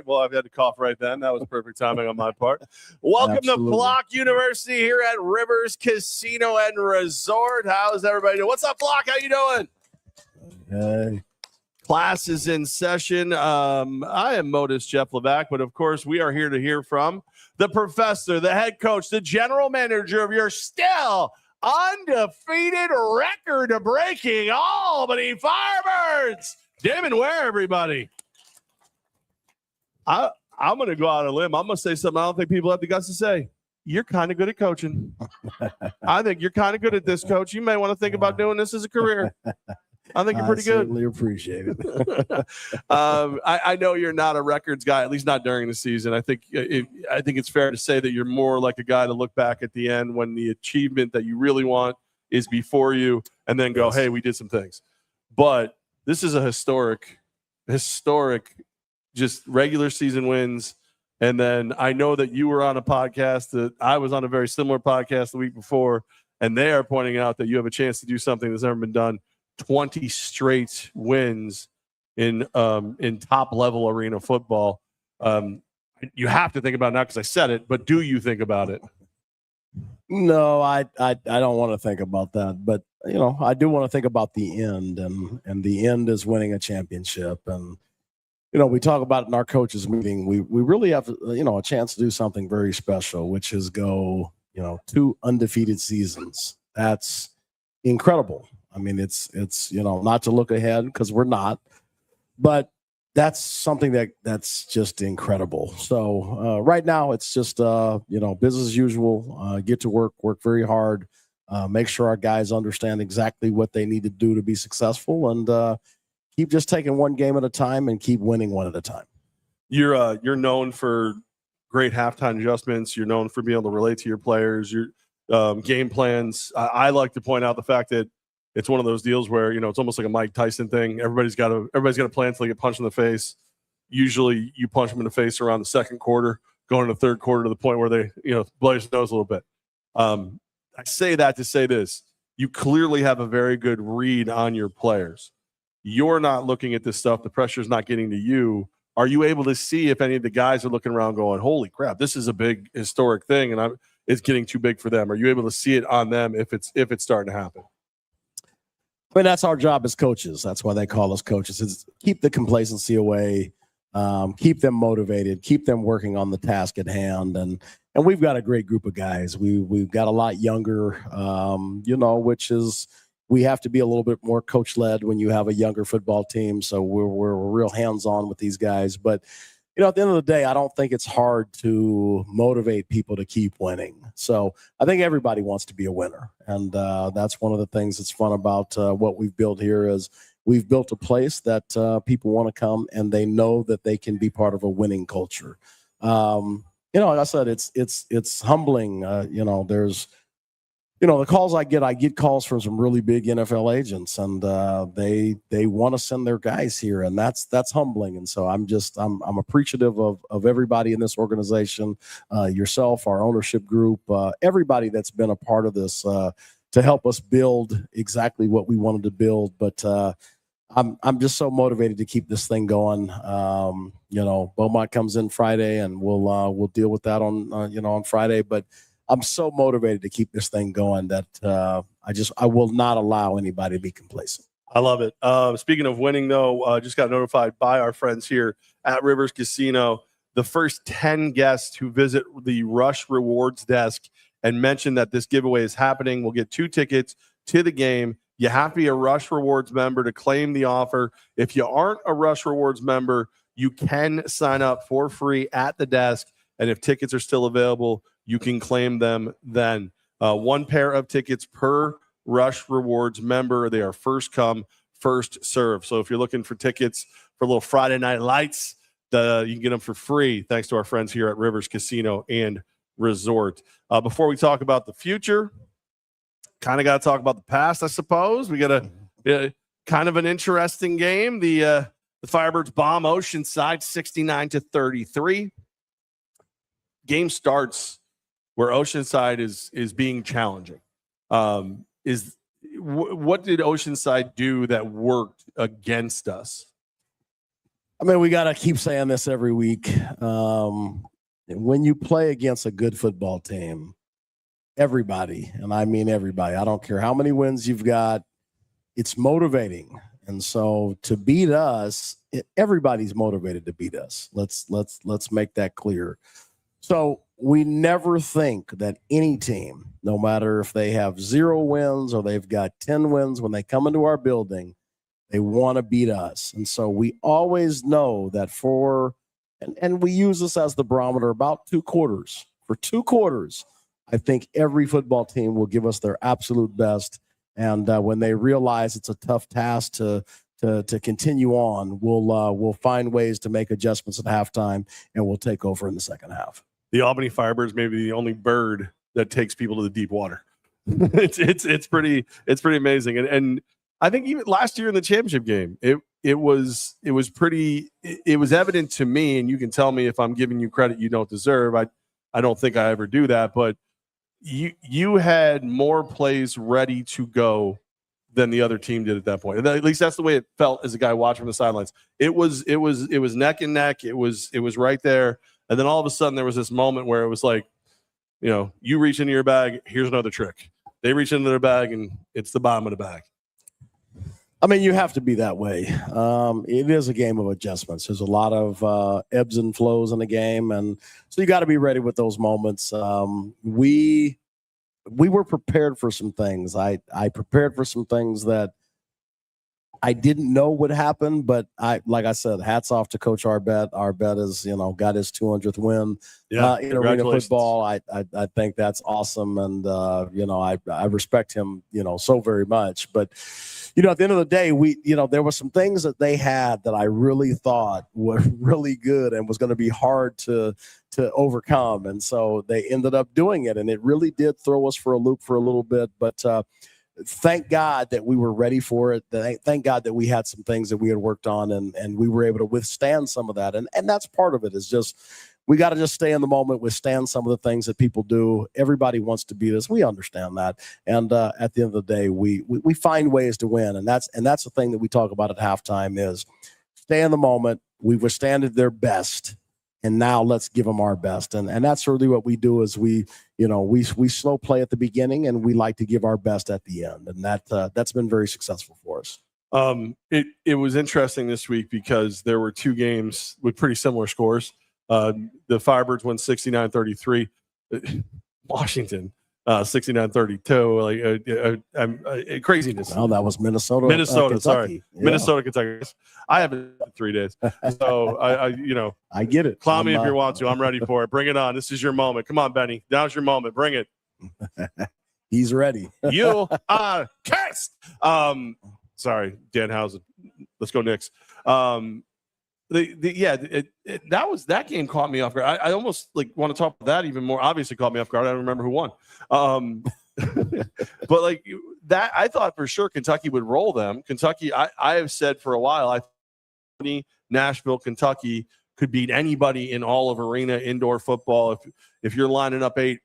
Well, I've had to cough right then. That was perfect timing on my part. Welcome to Flock University here at Rivers Casino and Resort. How's everybody doing? What's up, Flock? How you doing? Hey. Class is in session. I am MOATOS Jeff Levack, but of course we are here to hear from the professor, the head coach, the general manager of your still undefeated record-breaking Albany Firebirds, Damon Ware, everybody. I'm going to go out on a limb. I'm going to say something I don't think people have the guts to say. You're kind of good at coaching. I think you're kind of good at this, Coach. You may want to think about doing this as a career. I think you're pretty good. I certainly appreciate it. I know you're not a records guy, at least not during the season. I think it's fair to say that you're more like a guy to look back at the end when the achievement that you really want is before you, and then go, hey, we did some things. But this is a historic, just regular season wins. And then I know that you were on a podcast that I was on a very similar podcast the week before, and they are pointing out that you have a chance to do something that's never been done. 20 straight wins in top level arena football. You have to think about it now because I said it, but do you think about it? No, I don't want to think about that, but I do want to think about the end, and the end is winning a championship. And we talk about it in our coaches meeting. We really have a chance to do something very special, which is go 2 undefeated seasons. That's incredible. I mean, it's not to look ahead because we're not, but that's something that's just incredible. So right now it's just business as usual. Get to work very hard, make sure our guys understand exactly what they need to do to be successful, and keep just taking one game at a time and keep winning one at a time. You're known for great halftime adjustments. You're known for being able to relate to your players. Your game plans. I like to point out the fact that it's one of those deals where, it's almost like a Mike Tyson thing. Everybody's got a plan until they get punched in the face. Usually you punch them in the face around the second quarter, going to the third quarter to the point where they, blow your nose a little bit. I say that to say this. You clearly have a very good read on your players. You're not looking at this stuff. The pressure's not getting to you. Are you able to see if any of the guys are looking around going, holy crap, this is a big historic thing and it's getting too big for them? Are you able to see it on them if it's starting to happen? I mean, that's our job as coaches. That's why they call us coaches. Is keep the complacency away, keep them motivated, keep them working on the task at hand. And we've got a great group of guys. We've got a lot younger, which is we have to be a little bit more coach-led when you have a younger football team. So we're real hands-on with these guys. But at the end of the day, I don't think it's hard to motivate people to keep winning. So I think everybody wants to be a winner. And that's one of the things that's fun about what we've built here is we've built a place that people want to come and they know that they can be part of a winning culture. Like I said, it's humbling. There's the calls I get calls from some really big NFL agents, and they want to send their guys here, and that's humbling. And so I'm appreciative of everybody in this organization, yourself, our ownership group, everybody that's been a part of this to help us build exactly what we wanted to build. But I'm just so motivated to keep this thing going. Beaumont comes in Friday, and we'll deal with that on Friday, but I'm so motivated to keep this thing going that I will not allow anybody to be complacent. I love it. Speaking of winning, though, just got notified by our friends here at Rivers Casino. The first 10 guests who visit the Rush Rewards desk and mention that this giveaway is happening will get 2 tickets to the game. You have to be a Rush Rewards member to claim the offer. If you aren't a Rush Rewards member, you can sign up for free at the desk. And if tickets are still available, you can claim them then. 1 pair of tickets per Rush Rewards member. They are first come, first serve. So if you're looking for tickets for little Friday night lights, you can get them for free thanks to our friends here at Rivers Casino and Resort. Before we talk about the future, kind of got to talk about the past, I suppose. We got a kind of an interesting game. The Firebirds bomb Oceanside 69-33. Game starts where Oceanside is being challenging. What did Oceanside do that worked against us? I mean, we got to keep saying this every week. When you play against a good football team, everybody, and I mean everybody, I don't care how many wins you've got, it's motivating. And so to beat us, everybody's motivated to beat us. Let's make that clear. So we never think that any team, no matter if they have 0 wins or they've got 10 wins, when they come into our building, they want to beat us. And so we always know that and we use this as the barometer, about 2 quarters. For 2 quarters, I think every football team will give us their absolute best. And when they realize it's a tough task to continue on, we'll find ways to make adjustments at halftime, and we'll take over in the second half. The Albany Firebirds may be the only bird that takes people to the deep water. it's pretty amazing. And I think even last year in the championship game, it was evident to me, and you can tell me if I'm giving you credit you don't deserve. I don't think I ever do that, but you had more plays ready to go than the other team did at that point. And at least that's the way it felt as a guy watching from the sidelines. It was neck and neck. It was right there. And then all of a sudden there was this moment where it was like, you reach into your bag, here's another trick. They reach into their bag and it's the bottom of the bag. I mean, you have to be that way. It is a game of adjustments. There's a lot of ebbs and flows in the game, and so you got to be ready with those moments. We were prepared for some things. I prepared for some things that I didn't know would happen, but like I said, hats off to Coach Arbet. Arbet is, got his 200th win in arena football. I think that's awesome, and I respect him, so very much. But at the end of the day, there were some things that they had that I really thought were really good and was going to be hard to overcome, and so they ended up doing it, and it really did throw us for a loop for a little bit, but. Thank God that we were ready for it. Thank God that we had some things that we had worked on and we were able to withstand some of that. And that's part of it, is just we got to just stay in the moment, withstand some of the things that people do. Everybody wants to beat us. We understand that. And at the end of the day, we find ways to win. And that's the thing that we talk about at halftime is stay in the moment. We've withstanded their best. And now let's give them our best. And that's really what we do is we slow play at the beginning and we like to give our best at the end. And that's been very successful for us. It was interesting this week because there were 2 games with pretty similar scores. The Firebirds won 69-33. Washington 69-32. Craziness. Oh, that was Minnesota. Minnesota, sorry. Yeah. Minnesota, Kentucky. I haven't in 3 days. So I get it. Clown me if you want to. I'm ready for it. Bring it on. This is your moment. Come on, Benny. Now's your moment. Bring it. He's ready. You are cursed. Sorry, Danhausen. Let's go Knicks. That game caught me off guard. I almost want to talk about that even more. Obviously caught me off guard. I don't remember who won. But that, I thought for sure Kentucky would roll them. Kentucky, I have said for a while, I thought Nashville, Kentucky could beat anybody in all of arena indoor football. If you're lining up 8,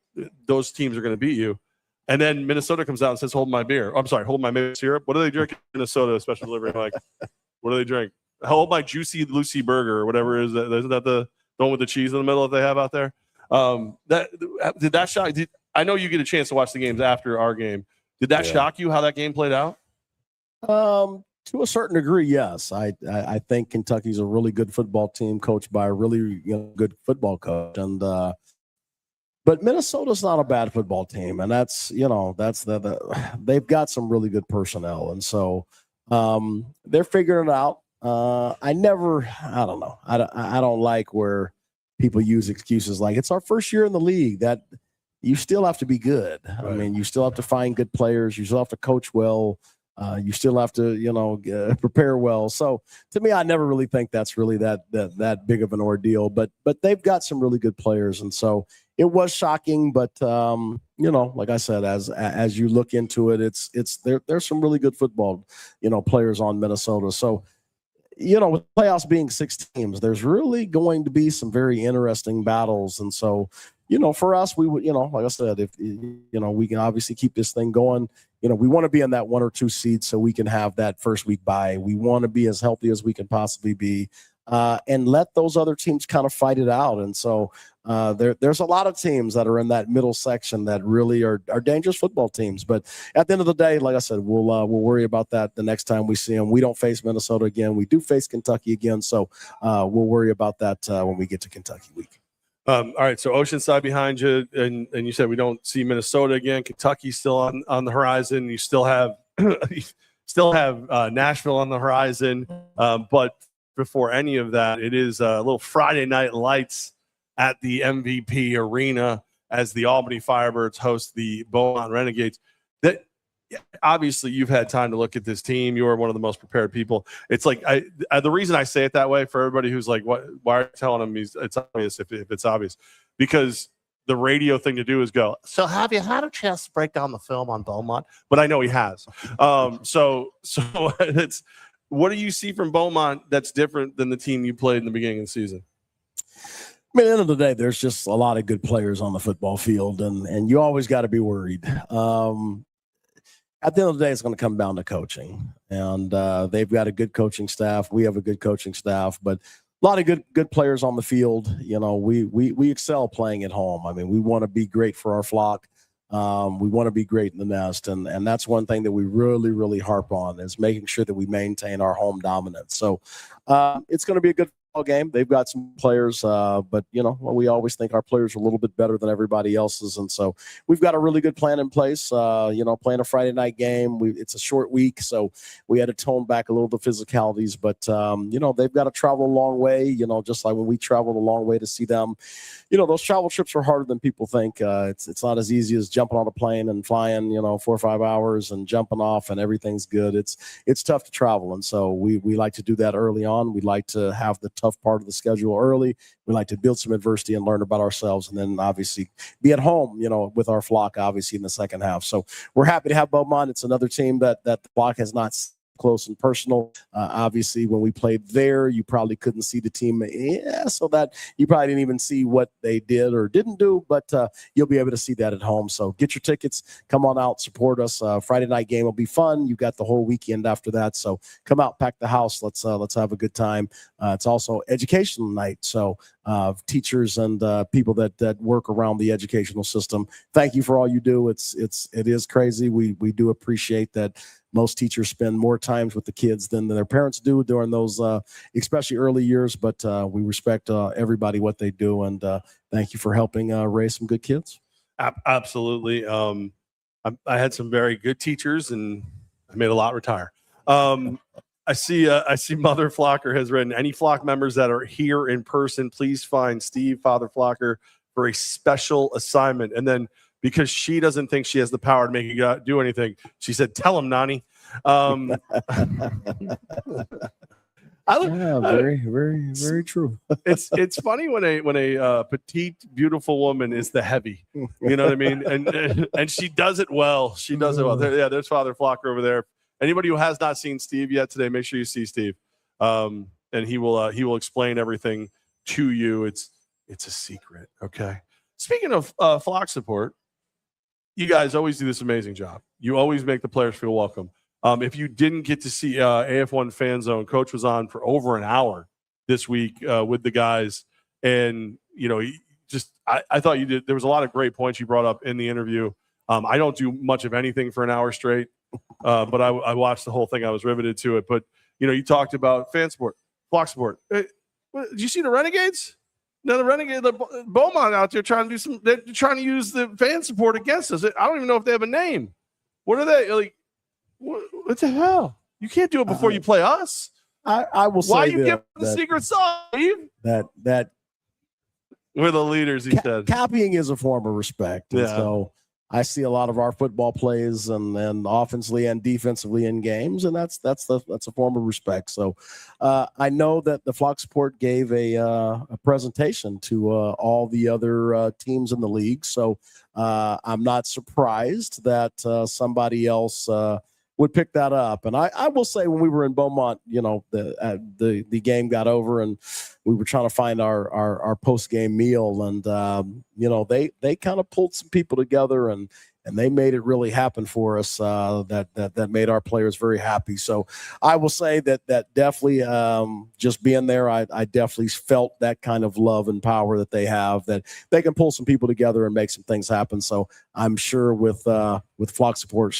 those teams are going to beat you. And then Minnesota comes out and says, "Hold my beer." I'm sorry, hold my maple syrup. What do they drink in Minnesota? Special delivery, Mike. What do they drink? Hold my Juicy Lucy burger or whatever it is. Isn't that the one with the cheese in the middle that they have out there? Did that shock? I know you get a chance to watch the games after our game. Did that shock you how that game played out? To a certain degree, yes. I think Kentucky's a really good football team coached by a really good football coach, and but Minnesota's not a bad football team, and that's they've got some really good personnel, and so they're figuring it out. I don't know. I don't like where people use excuses like it's our first year in the league. That you still have to be good. Right. I mean, you still have to find good players. You still have to coach well. You still have to, prepare well. So to me, I never really think that's really that big of an ordeal. But they've got some really good players, and so it was shocking. But like I said, as you look into it, there's some really good football, players on Minnesota. So. With playoffs being 6 teams, there's really going to be some very interesting battles. And so, for us, we would, like I said, if, we can obviously keep this thing going, we want to be in that 1 or 2 seed so we can have that first week bye. We want to be as healthy as we can possibly be. and let those other teams kind of fight it out. And so there's a lot of teams that are in that middle section that really are dangerous football teams. But at the end of the day, like I said, we'll worry about that the next time we see them. We don't face Minnesota again. We do face Kentucky again. So we'll worry about that when we get to Kentucky week. All right, so Oceanside behind you, and you said we don't see Minnesota again. Kentucky's still on the horizon. You still have Nashville on the horizon, but before any of that, it is a little Friday night lights at the MVP Arena as the Albany Firebirds host the Beaumont Renegades. That obviously you've had time to look at this team. You are one of the most prepared people. It's like the reason I say it that way for everybody who's like, "What? Why are you telling him it's obvious if it's obvious?" Because the radio thing to do is go, "So have you had a chance to break down the film on Beaumont?" But I know he has. So it's what do you see from Beaumont that's different than the team you played in the beginning of the season? I mean, at the end of the day, there's just a lot of good players on the football field, and you always got to be worried. At the end of the day, it's going to come down to coaching, and they've got a good coaching staff. We have a good coaching staff, but a lot of good players on the field. You know, we excel playing at home. I mean, we want to be great for our flock. We want to be great in the nest, and that's one thing that we really harp on is making sure that we maintain our home dominance. So it's going to be a good game. They've got some players, but you know, we always think our players are a little bit better than everybody else's, and so we've got a really good plan in place. You know, playing a Friday night game, it's a short week, so we had to tone back a little the physicalities. But you know, they've got to travel a long way. You know, just like when we traveled a long way to see them. You know, those travel trips are harder than people think. It's not as easy as jumping on a plane and flying, you know, 4 or 5 hours and jumping off and everything's good. It's tough to travel, and so we like to do that early on. We like to have the tough part of the schedule early. We like to build some adversity and learn about ourselves, and then obviously be at home, you know, with our flock, obviously in the second half. So we're happy to have Beaumont. It's another team that the flock has not close and personal. Obviously, when we played there, you probably couldn't see the team. So that you probably didn't even see what they did or didn't do, but you'll be able to see that at home. So get your tickets, come on out, support us. Friday night game will be fun. You got the whole weekend after that. So come out, pack the house. Let's have a good time. It's also educational night. So teachers and people that work around the educational system, thank you for all you do. It is crazy. We do appreciate that. Most teachers spend more times with the kids than their parents do during those, especially early years. But we respect everybody, what they do. And thank you for helping raise some good kids. Absolutely. I had some very good teachers, and I made a lot retire. I see Mother Flocker has written, any flock members that are here in person, please find Steve, Father Flocker, for a special assignment. And then, because she doesn't think she has the power to make you do anything, she said, "Tell him, Nani." Very true. It's funny when a petite, beautiful woman is the heavy. You know what I mean? And she does it well. She does it well. There's Father Flocker over there. Anybody who has not seen Steve yet today, make sure you see Steve, and he will explain everything to you. It's a secret. Okay. Speaking of flock support, you guys always do this amazing job. You always make the players feel welcome. If you didn't get to see AF1 Fan Zone, Coach was on for over an hour this week with the guys, and you know, I thought you did. There was a lot of great points you brought up in the interview. I don't do much of anything for an hour straight, but I watched the whole thing. I was riveted to it. But you know, you talked about fan support, flock support. Did you see the Renegades? No, the Beaumont out there trying to do they're trying to use the fan support against us. I don't even know if they have a name. What are they like? What the hell? You can't do it before you play us. I will say, why you give the secret sauce, Steve? That we're the leaders, he said. Copying is a form of respect. Yeah. And so I see a lot of our football plays and offensively and defensively in games, and that's a form of respect. So I know that the flock support gave a presentation to all the other teams in the league. So I'm not surprised that somebody else would pick that up. And I will say, when we were in Beaumont, you know, the game got over and we were trying to find our post game meal, and you know, they kind of pulled some people together and and they made it really happen for us. That made our players very happy. So I will say that definitely just being there, I definitely felt that kind of love and power that they have, that they can pull some people together and make some things happen. So I'm sure with Flock Support,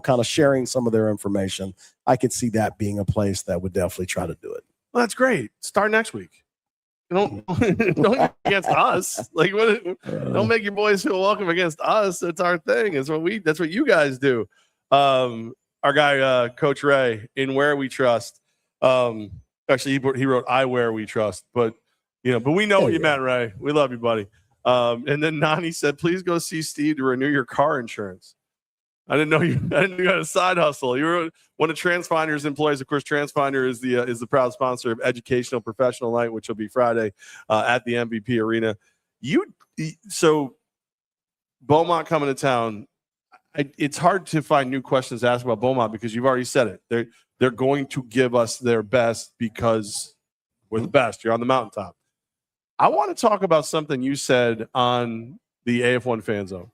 kind of sharing some of their information, I could see that being a place that would definitely try to do it. Well, that's great. Start next week. Don't against us. Like, don't make your boys feel welcome against us. That's our thing. That's what you guys do. Our guy, Coach Ray, in Ware We Trust. Actually, he wrote "I Ware We Trust," but we know what you meant, Ray. We love you, buddy. And then Nani said, "Please go see Steve to renew your car insurance." I didn't know you had a side hustle. You were one of TransFinder's employees. Of course, TransFinder is the proud sponsor of Educational Professional Night, which will be Friday at the MVP Arena. So Beaumont coming to town. It's hard to find new questions to ask about Beaumont because you've already said it. They're going to give us their best because we're the best. You're on the mountaintop. I want to talk about something you said on the AF1 Fan Zone.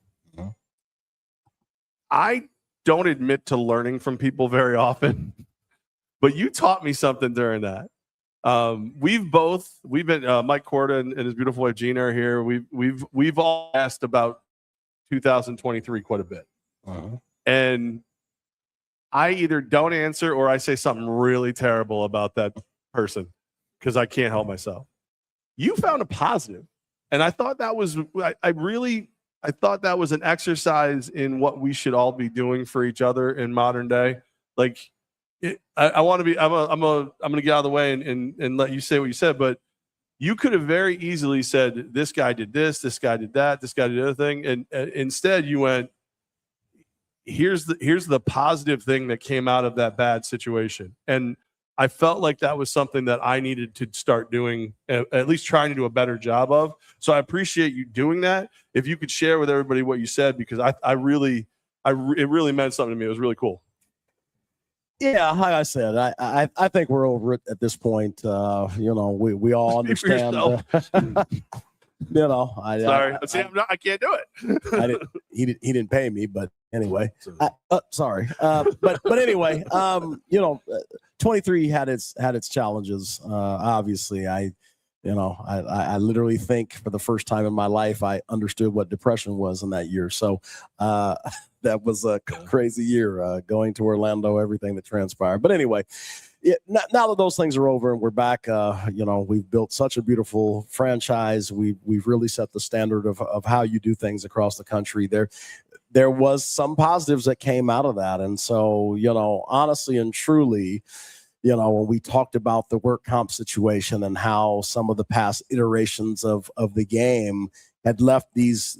I don't admit to learning from people very often, but you taught me something during that. We've been Mike Corda and his beautiful wife Gina are here. We've all asked about 2023 quite a bit, and I either don't answer or I say something really terrible about that person because I can't help myself. You found a positive, and I thought that was I thought that was an exercise in what we should all be doing for each other in modern day. Like, I want to be. I'm going to get out of the way and let you say what you said. But you could have very easily said, "This guy did this guy did that, this guy did the other thing," and instead you went, "Here's the positive thing that came out of that bad situation." And I felt like that was something that I needed to start doing, at least trying to do a better job of. So I appreciate you doing that. If you could share with everybody what you said, because it really meant something to me. It was really cool. Yeah, like I said, I think we're over it at this point. We all understand. Sorry, I can't do it. He didn't pay me, but anyway, sorry. But anyway, 23 had its challenges. Obviously, I literally think for the first time in my life, I understood what depression was in that year. So that was a crazy year going to Orlando, everything that transpired. But anyway, now that those things are over and we're back, we've built such a beautiful franchise. We've really set the standard of how you do things across the country. There was some positives that came out of that. And so, honestly and truly, when we talked about the work comp situation and how some of the past iterations of the game had left these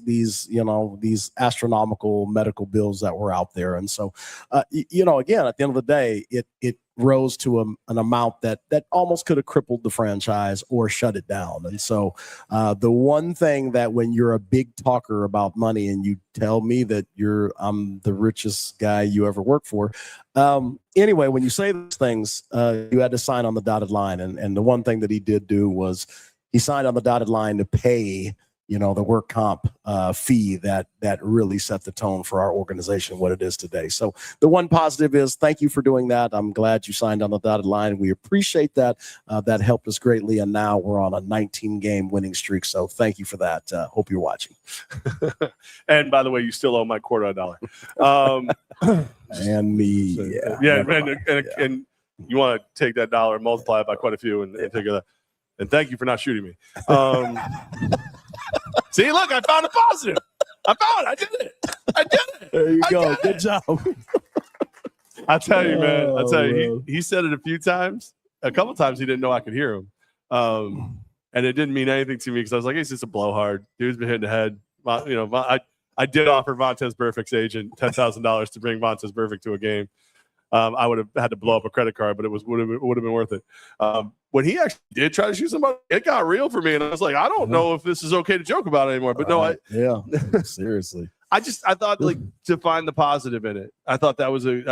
astronomical medical bills that were out there. And so, again, at the end of the day, it rose to an amount that almost could have crippled the franchise or shut it down. And so the one thing that when you're a big talker about money and you tell me that I'm the richest guy you ever worked for, anyway, when you say those things, you had to sign on the dotted line. And the one thing that he did do was he signed on the dotted line to pay the work comp fee that really set the tone for our organization, what it is today. So the one positive is thank you for doing that. I'm glad you signed on the dotted line. We appreciate that. That helped us greatly. And now we're on a 19-game winning streak. So thank you for that. Hope you're watching. And by the way, you still owe my $250. And me. And you want to take that dollar and multiply it by quite a few and take that. And thank you for not shooting me. See, look, I found a positive. I did it. There you go. Good job. I tell you, man. He said it a few times. A couple times he didn't know I could hear him. And it didn't mean anything to me because I was like, he's just a blowhard. Dude's been hitting the head. I did offer Vontez Burfict's agent $10,000 to bring Vontez Burfict to a game. I would have had to blow up a credit card, but would have been worth it. When he actually did try to shoot somebody, it got real for me, and I was like, I don't know if this is okay to joke about anymore. But seriously. I thought to find the positive in it. I thought that was a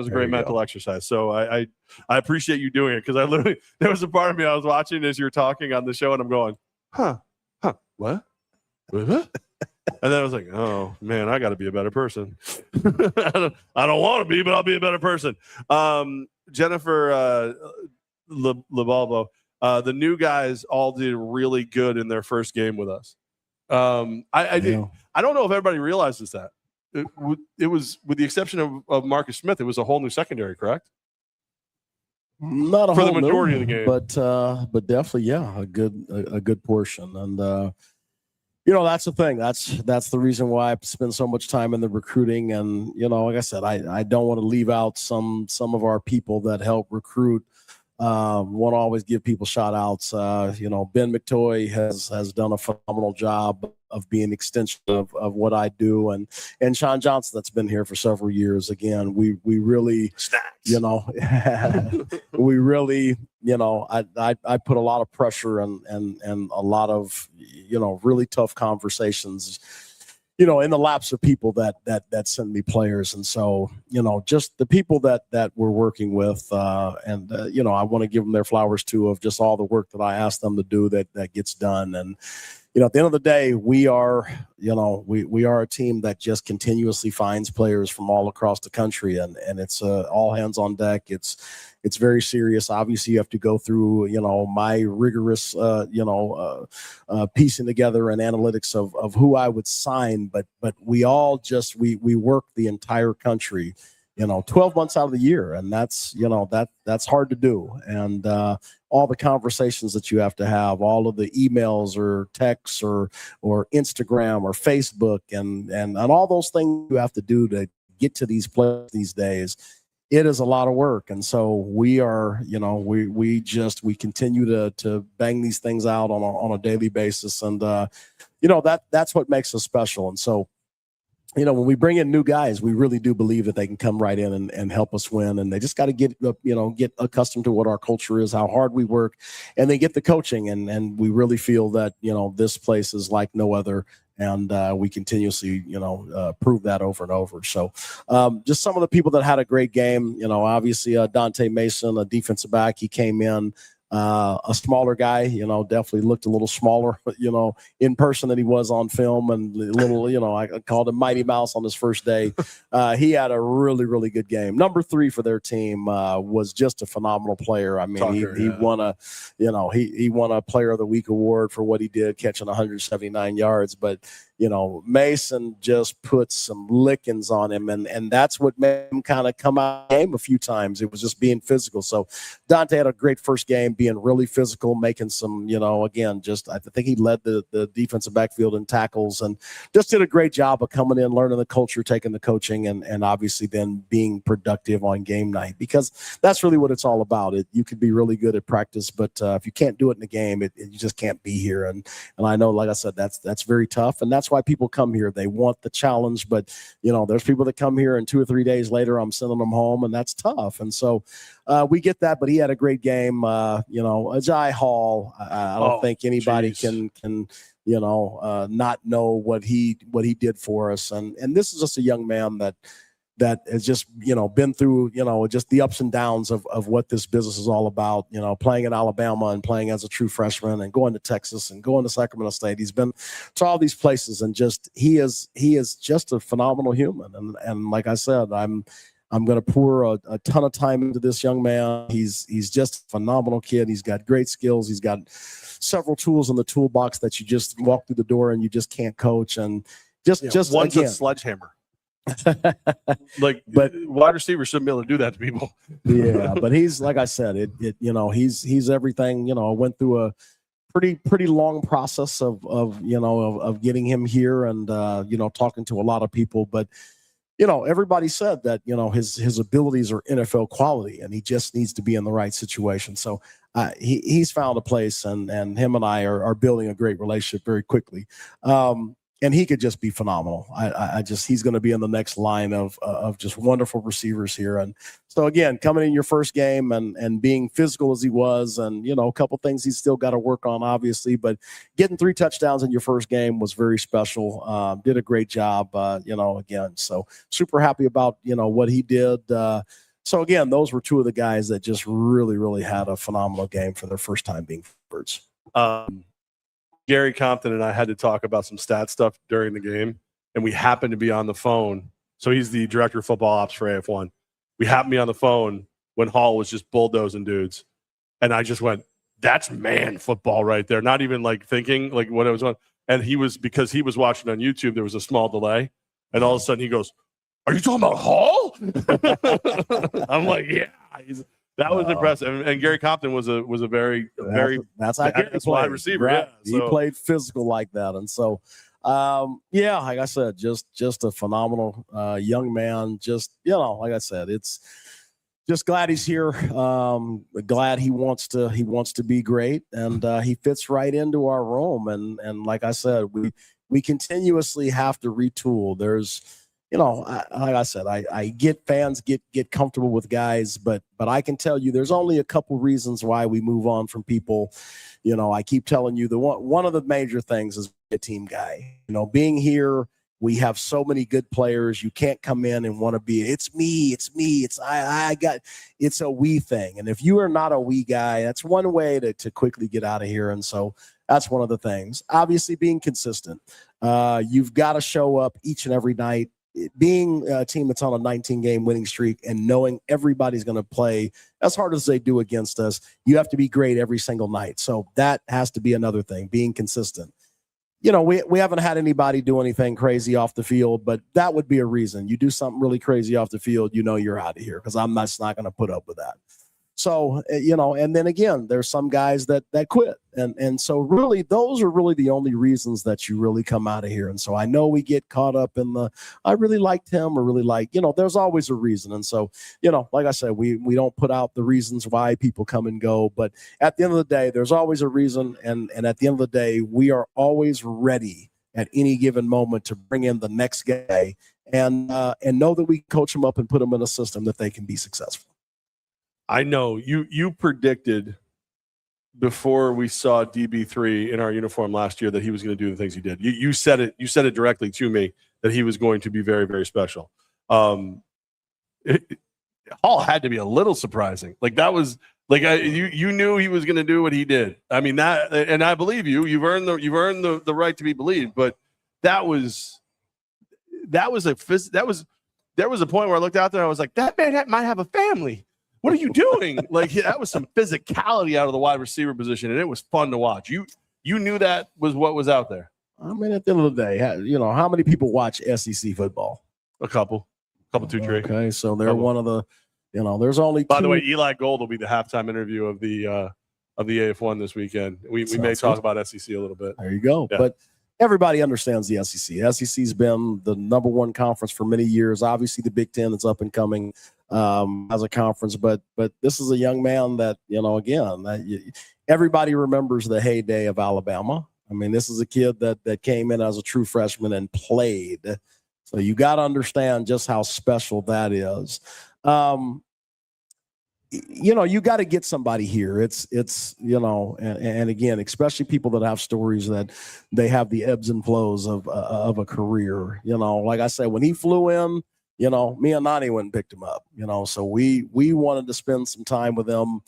great mental exercise. So I appreciate you doing it because there was a part of me I was watching as you were talking on the show, and I'm going, what? And then I was like, oh man, I got to be a better person. I don't want to be, but I'll be a better person. Jennifer Lebalbo, the new guys all did really good in their first game with us. I don't know if everybody realizes that. It was, with the exception of Marcus Smith, it was a whole new secondary, correct? Not a for whole the majority new, of the game, but definitely, yeah, a good portion. And that's the thing. That's the reason why I spend so much time in the recruiting. And like I said, I don't want to leave out some of our people that help recruit. Want to always give people shout outs. Ben McToy has done a phenomenal job of being an extension of what I do, and Sean Johnson, that's been here for several years. Again, we really, we really, I put a lot of pressure and a lot of, really tough conversations, in the laps of people that send me players. And so, just the people that we're working with, and I want to give them their flowers too, of just all the work that I ask them to do that gets done. And, at the end of the day, we are, we are a team that just continuously finds players from all across the country, and it's all hands on deck. It's very serious. Obviously, you have to go through, my rigorous, piecing together and analytics of who I would sign. But we all we work the entire country, 12 months out of the year. And that's, that's hard to do. And all the conversations that you have to have, all of the emails or texts or Instagram or Facebook and all those things you have to do to get to these players these days. It is a lot of work. And so we are, we continue to bang these things out on a daily basis. And, that's what makes us special. And so, when we bring in new guys, we really do believe that they can come right in and help us win. And they just got to get accustomed to what our culture is, how hard we work, and they get the coaching. And we really feel that, this place is like no other. And we continuously, prove that over and over. So just some of the people that had a great game, obviously Dante Mason, a defensive back, he came in. A smaller guy, definitely looked a little smaller, in person than he was on film, and a little, I called him Mighty Mouse on his first day. He had a really, really good game. Number 3 for their team was just a phenomenal player. I mean, he won a, he won a Player of the Week award for what he did, catching 179 yards. But Mason just put some lickings on him, and that's what made him kind of come out of the game a few times. It was just being physical. So Dante had a great first game, being really physical, making some, again, just I think he led the defensive backfield in tackles, and just did a great job of coming in, learning the culture, taking the coaching, and obviously then being productive on game night, because that's really what it's all about. You could be really good at practice, but if you can't do it in the game, you just can't be here. And I know, like I said, that's very tough, and that's why people come here. They want the challenge, but there's people that come here and 2 or 3 days later I'm sending them home, and that's tough. And so we get that, but he had a great game. Ajay Hall, I don't think anybody can not know what he did for us. And this is just a young man that has just, been through, just the ups and downs of what this business is all about, playing in Alabama and playing as a true freshman and going to Texas and going to Sacramento State. He's been to all these places, and just, he is just a phenomenal human. And like I said, I'm going to pour a ton of time into this young man. He's just a phenomenal kid. He's got great skills. He's got several tools in the toolbox that you just walk through the door and you just can't coach. And just one's again, a sledgehammer. But wide receivers shouldn't be able to do that to people. Yeah, but he's, like I said, he's everything. I went through a pretty long process of getting him here, and talking to a lot of people. But everybody said that his abilities are NFL quality, and he just needs to be in the right situation. So he's found a place, and him and I are building a great relationship very quickly. And he could just be phenomenal. He's going to be in the next line of just wonderful receivers here. And so again, coming in your first game and being physical as he was, and a couple things he's still got to work on, obviously, but getting 3 touchdowns in your first game was very special. Did a great job, again. So super happy about what he did. So again, those were 2 of the guys that just really, really had a phenomenal game for their first time being Birds. Gary Compton and I had to talk about some stat stuff during the game, and we happened to be on the phone. So he's the director of football ops for AF1. We happened to be on the phone when Hall was just bulldozing dudes. And I just went, that's man football right there. Not even like thinking like what I was on. And because he was watching on YouTube, there was a small delay. And all of a sudden he goes, are you talking about Hall? I'm like, yeah. That was impressive. And Gary Compton was a very that's how Gary wide receiver. Right. Yeah, he played physical like that. And so like I said, just a phenomenal young man. Just, like I said, it's just glad he's here. Glad he wants to be great, and he fits right into our room. And like I said, we continuously have to retool. There's, like I said, I get fans get comfortable with guys, but I can tell you there's only a couple reasons why we move on from people. I keep telling you one of the major things is a team guy. Being here, we have so many good players. You can't come in and want to be, it's me. It's a we thing. And if you are not a we guy, that's one way to quickly get out of here. And so that's one of the things. Obviously, being consistent. You've got to show up each and every night. Being a team that's on a 19-game winning streak and knowing everybody's going to play as hard as they do against us, you have to be great every single night. So that has to be another thing, being consistent. We haven't had anybody do anything crazy off the field, but that would be a reason. You do something really crazy off the field, you're out of here, because I'm not going to put up with that. So, and then again, there's some guys that quit. And so really, those are really the only reasons that you really come out of here. And so I know we get caught up in I really liked him, or really like, there's always a reason. And so, like I said, we don't put out the reasons why people come and go, but at the end of the day, there's always a reason. And at the end of the day, we are always ready at any given moment to bring in the next guy and know that we coach them up and put them in a system that they can be successful. I know you predicted before we saw DB3 in our uniform last year that he was going to do the things he did. You said it directly to me that he was going to be very, very special. Hall had to be a little surprising. Like that was like you knew he was going to do what he did. I mean that, and I believe you. You've earned the right to be believed. But there was a point where I looked out there and I was like, that man might have a family. What are you doing? Like that was some physicality out of the wide receiver position, and it was fun to watch. You knew that was what was out there. I mean, at the end of the day, how many people watch SEC football? A couple, 2-3. Okay, so they're one of the, there's only. By the way, Eli Gold will be the halftime interview of the AF1 this weekend. We may talk about SEC a little bit. There you go. Yeah. But everybody understands the SEC. SEC's been the number one conference for many years. Obviously, the Big Ten that's up and coming as a conference, but this is a young man that everybody remembers the heyday of Alabama. I mean, this is a kid that came in as a true freshman and played. So you got to understand just how special that is. You got to get somebody here. It's and again, especially people that have stories that they have the ebbs and flows of a career. Like I said, when he flew in, me and Nani went and picked him up. So we wanted to spend some time with him.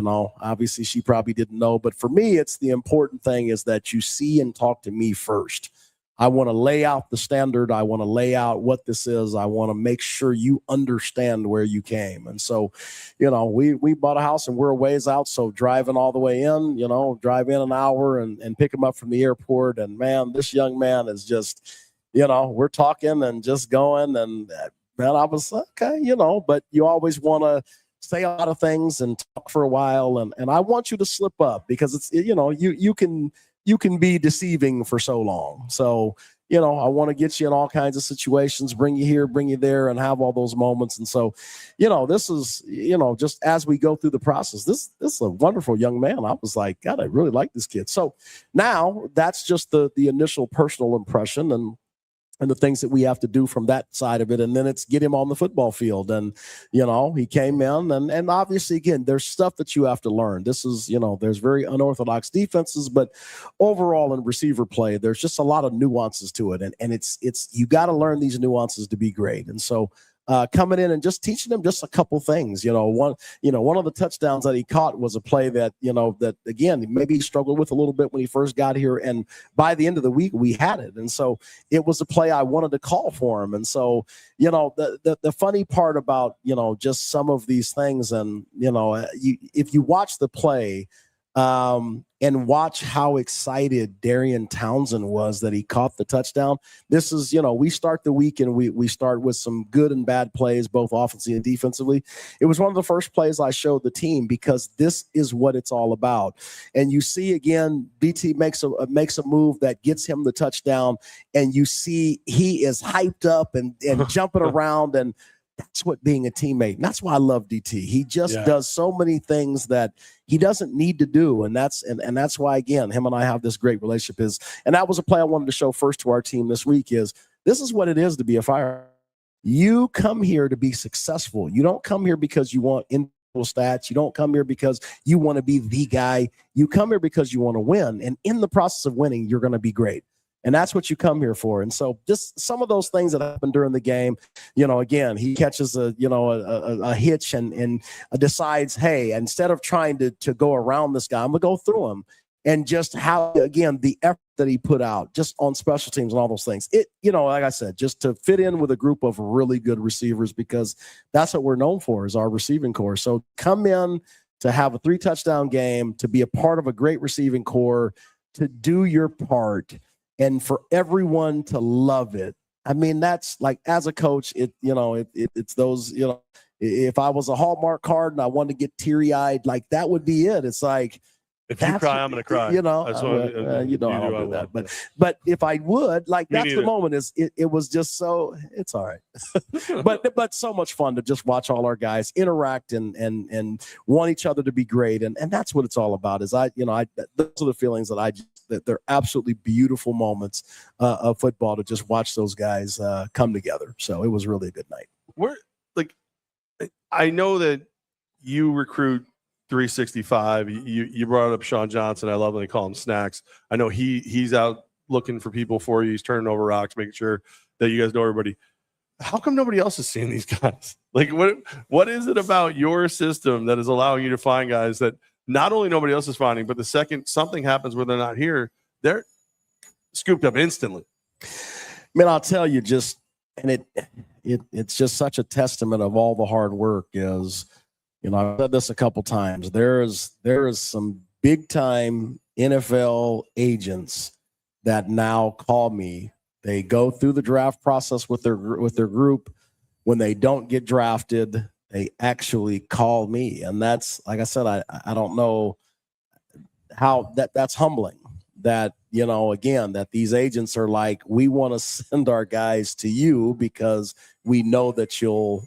Obviously she probably didn't know, but for me, it's the important thing is that you see and talk to me first. I want to lay out the standard. I want to lay out what this is. I want to make sure you understand where you came. And so, we bought a house and we're a ways out. So driving all the way in, drive in an hour and pick him up from the airport. And man, this young man is just, we're talking and just going. And man, I was okay, but you always want to say a lot of things and talk for a while. And I want you to slip up because it's, you can be deceiving for so long. So, I want to get you in all kinds of situations, bring you here, bring you there, and have all those moments. And so, this is, just as we go through the process, this is a wonderful young man. I was like, God, I really like this kid. So now that's just the initial personal impression and the things that we have to do from that side of it. And then it's get him on the football field. And, he came in and obviously, again, there's stuff that you have to learn. This is, there's very unorthodox defenses, but overall in receiver play, there's just a lot of nuances to it. And it's, you got to learn these nuances to be great. And so coming in and just teaching them just a couple things. One of the touchdowns that he caught was a play that, that again, maybe he struggled with a little bit when he first got here. And by the end of the week, we had it. And so it was a play I wanted to call for him. And so, the funny part about, just some of these things and, if you watch the play, and watch how excited Darian Townsend was that he caught the touchdown. This is, we start the week and we start with some good and bad plays, both offensively and defensively. It was one of the first plays I showed the team because this is what it's all about. And you see again, DT makes a move that gets him the touchdown, and you see he is hyped up and jumping around, and that's what being a teammate. And that's why I love DT. He just does so many things that he doesn't need to do. And that's why, again, him and I have this great relationship and that was a play I wanted to show first to our team this week this is what it is to be a firefighter. You come here to be successful. You don't come here because you want individual stats. You don't come here because you want to be the guy. You come here because you want to win. And in the process of winning, you're going to be great. And that's what you come here for. And so just some of those things that happen during the game, again, he catches a hitch and decides, hey, instead of trying to go around this guy, I'm going to go through him. And just how, again, the effort that he put out just on special teams and all those things. Like I said, just to fit in with a group of really good receivers, because that's what we're known for is our receiving core. So come in to have a 3-touchdown game, to be a part of a great receiving core, to do your part, and for everyone to love it. I mean, that's like, as a coach, it's those, if I was a Hallmark card and I wanted to get teary-eyed, like that would be it. It's like, if you cry, I'm going to cry. That's I don't do that. But if I would, like, that's the moment. It was just so, it's all right. but so much fun to just watch all our guys interact and want each other to be great. And that's what it's all about. Is those are the feelings that they're absolutely beautiful moments of football, to just watch those guys come together. So it was really a good night. I know that you recruit 365. You brought up Sean Johnson. I love when they call him Snacks. I know he's out looking for people for you. He's turning over rocks, making sure that you guys know everybody. How come nobody else is seeing these guys? Like, what is it about your system that is allowing you to find guys that not only nobody else is finding, but the second something happens where they're not here, scooped up instantly. Man, I'll tell you, it's just such a testament of all the hard work. Is, I've said this a couple times. There is some big time NFL agents that now call me. They go through the draft process with their group. When they don't get drafted, they actually call me. And that's, like I said, I don't know how that's humbling. That, again, that these agents are like, we want to send our guys to you because we know that you'll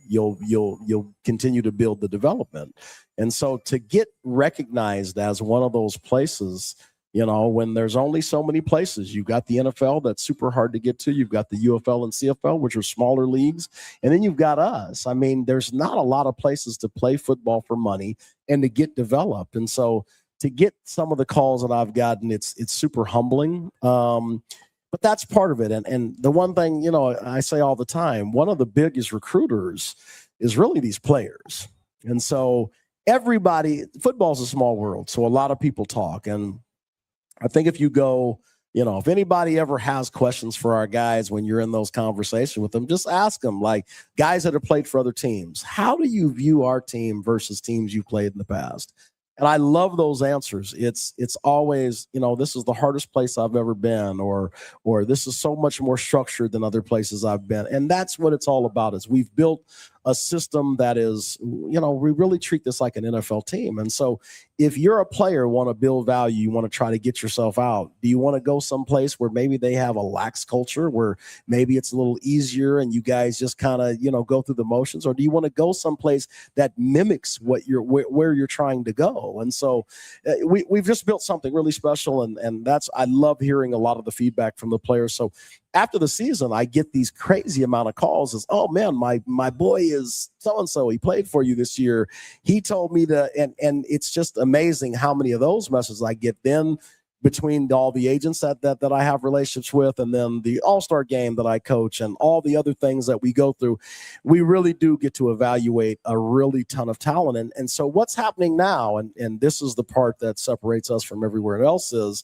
continue to build the development. And so to get recognized as one of those places, when there's only so many places, you've got the NFL, that's super hard to get to. You've got the UFL and CFL, which are smaller leagues. And then you've got us. I mean, there's not a lot of places to play football for money and to get developed. And so to get some of the calls that I've gotten, it's super humbling. But that's part of it. And the one thing, I say all the time, one of the biggest recruiters is really these players. And so football's a small world. So a lot of people talk. And I think if you go, if anybody ever has questions for our guys when you're in those conversations with them, just ask them, like, guys that have played for other teams, how do you view our team versus teams you've played in the past? And I love those answers. It's always, this is the hardest place I've ever been, or this is so much more structured than other places I've been. And that's what it's all about, is we've built a system that is, we really treat this like an NFL team. And so if you're a player, want to build value, you want to try to get yourself out, do you want to go someplace where maybe they have a lax culture, where maybe it's a little easier and you guys just kind of, go through the motions? Or do you want to go someplace that mimics where you're trying to go? And so we've just built something really special. And that's, I love hearing a lot of the feedback from the players. So after the season, I get these crazy amount of calls as, oh man, my boy is so-and-so. He played for you this year. He told me to, and it's just amazing how many of those messages I get. Then between all the agents that I have relationships with, and then the All-Star game that I coach, and all the other things that we go through, we really do get to evaluate a really ton of talent. And so what's happening now, and this is the part that separates us from everywhere else, is,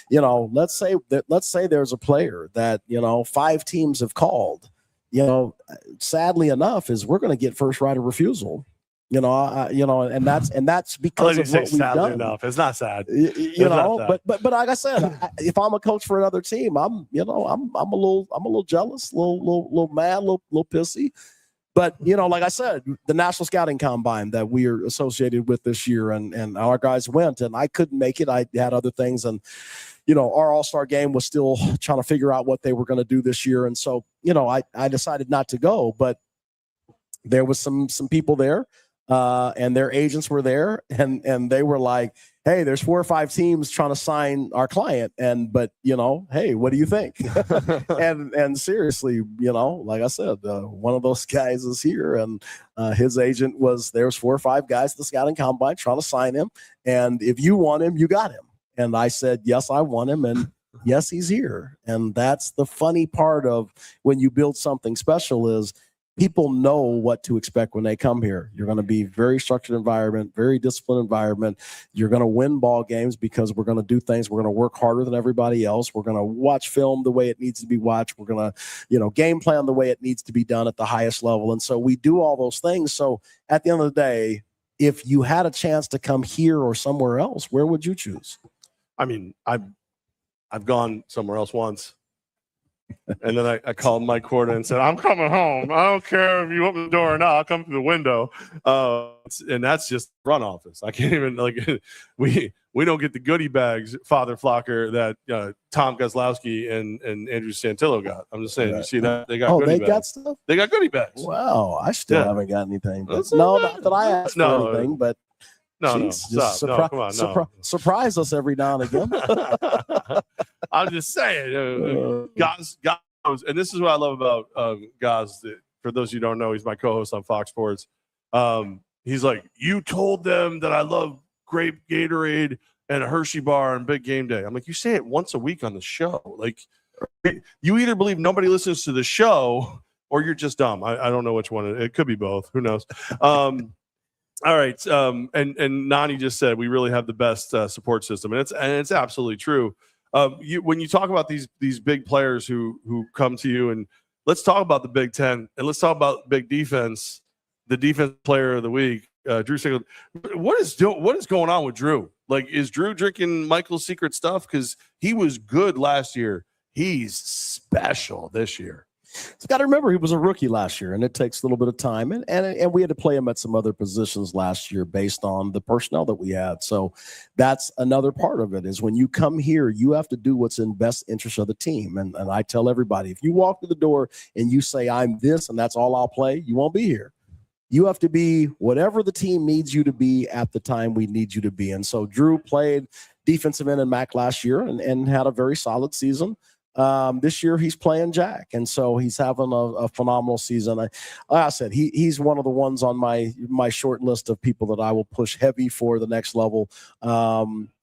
let's say there's a player that, 5 teams have called. Sadly enough, is we're going to get first right of refusal. And that's because of what we've done. Enough. It's not sad. But like I said, if I'm a coach for another team, I'm a little jealous, a little mad, a little pissy. But like I said, the National Scouting Combine that we are associated with this year, and our guys went, and I couldn't make it. I had other things, and our All-Star game was still trying to figure out what they were going to do this year, and so I decided not to go. But there was some people there. And their agents were there, and they were like, hey, there's 4 or 5 teams trying to sign our client. But hey, what do you think? and seriously, like I said, one of those guys is here, and his agent there's 4 or 5 guys at the scouting combine trying to sign him. And if you want him, you got him. And I said, yes, I want him. And yes, he's here. And that's the funny part of when you build something special, is people know what to expect when they come here. You're going to be very structured environment, very disciplined environment. You're going to win ball games because we're going to do things. We're going to work harder than everybody else. We're going to watch film the way it needs to be watched. We're going to, game plan the way it needs to be done at the highest level. And so we do all those things. So at the end of the day, if you had a chance to come here or somewhere else, where would you choose? I mean, I've gone somewhere else once. And then I called Mike Corda and said, I'm coming home. I don't care if you open the door or not. I'll come through the window. And that's just front office. I can't even, we don't get the goodie bags, Father Flocker, that Tom Kozlowski and Andrew Santillo got. I'm just saying, you see that? They got goodie bags. Got stuff? They got goodie bags. Wow. I still haven't got anything. But not that I asked for anything, but surprise us every now and again. I'm just saying, Gaz knows, and this is what I love about Gaz. For those of you who don't know, he's my co-host on Fox Sports. He's like, you told them that I love grape Gatorade and a Hershey bar and Big Game Day. I'm like, you say it once a week on the show. Like, you either believe nobody listens to the show or you're just dumb. I don't know which one. It could be both. Who knows? All right. And Nani just said we really have the best support system, and it's absolutely true. When you talk about these big players who come to you, and let's talk about the Big Ten, and let's talk about big defense, the defense player of the week, Drew Singleton. What is going on with Drew? Like, is Drew drinking Michael's secret stuff? Because he was good last year. He's special this year. You've got to remember, he was a rookie last year, and it takes a little bit of time. And we had to play him at some other positions last year based on the personnel that we had. So that's another part of it, is when you come here, you have to do what's in best interest of the team. And I tell everybody, if you walk through the door and you say, I'm this and that's all I'll play, you won't be here. You have to be whatever the team needs you to be at the time we need you to be. And so Drew played defensive end in MAC last year and had a very solid season. This year he's playing Jack, and so he's having a phenomenal season. Like I said, he's one of the ones on my short list of people that I will push heavy for the next level.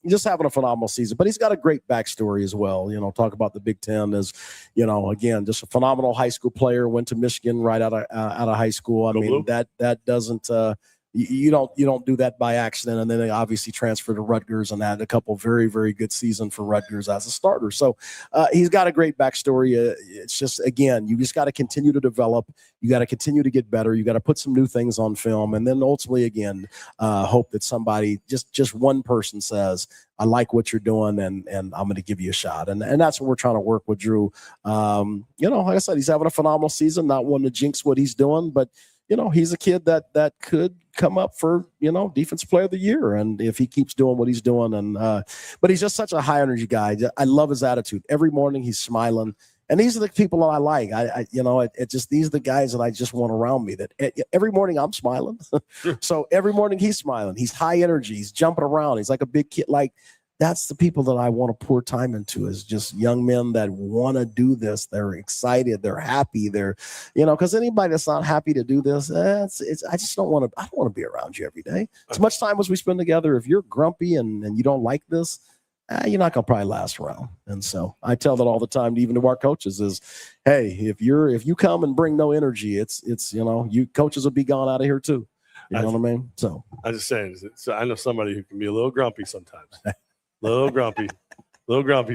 Just having a phenomenal season, but he's got a great backstory as well. Talk about the Big Ten as, again, just a phenomenal high school player. Went to Michigan right out of high school. I mean, that doesn't. You don't do that by accident. And then they obviously transferred to Rutgers and had a couple very, very good season for Rutgers as a starter. So he's got a great backstory. It's just, again, you just got to continue to develop. You got to continue to get better. You got to put some new things on film. And then ultimately, again, hope that somebody, just one person says, I like what you're doing, and I'm going to give you a shot. And that's what we're trying to work with Drew. Like I said, he's having a phenomenal season, not wanting to jinx what he's doing, but he's a kid that could come up for, defensive player of the year. And if he keeps doing what he's doing, but he's just such a high energy guy. I love his attitude. Every morning he's smiling. And these are the people that I like. These are the guys that I just want around me, that every morning I'm smiling. So every morning he's smiling. He's high energy. He's jumping around. He's like a big kid. Like, that's the people that I want to pour time into, is just young men that want to do this. They're excited. They're happy. They're, because anybody that's not happy to do this, I just don't want to be around you every day. As much time as we spend together, if you're grumpy and you don't like this, you're not going to probably last around. And so I tell that all the time, even to our coaches is, hey, if you come and bring no energy, it's, you coaches will be gone out of here too. You know what I mean? So I'm just saying, so I know somebody who can be a little grumpy sometimes, little grumpy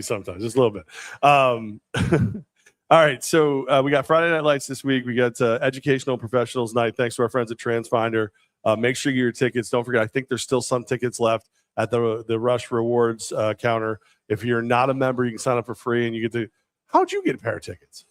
sometimes, just a little bit. All right. So we got Friday Night Lights this week. We got Educational Professionals Night. Thanks to our friends at TransFinder. Make sure you get your tickets. Don't forget, I think there's still some tickets left at the Rush Rewards counter. If you're not a member, you can sign up for free and you get to. How'd you get a pair of tickets?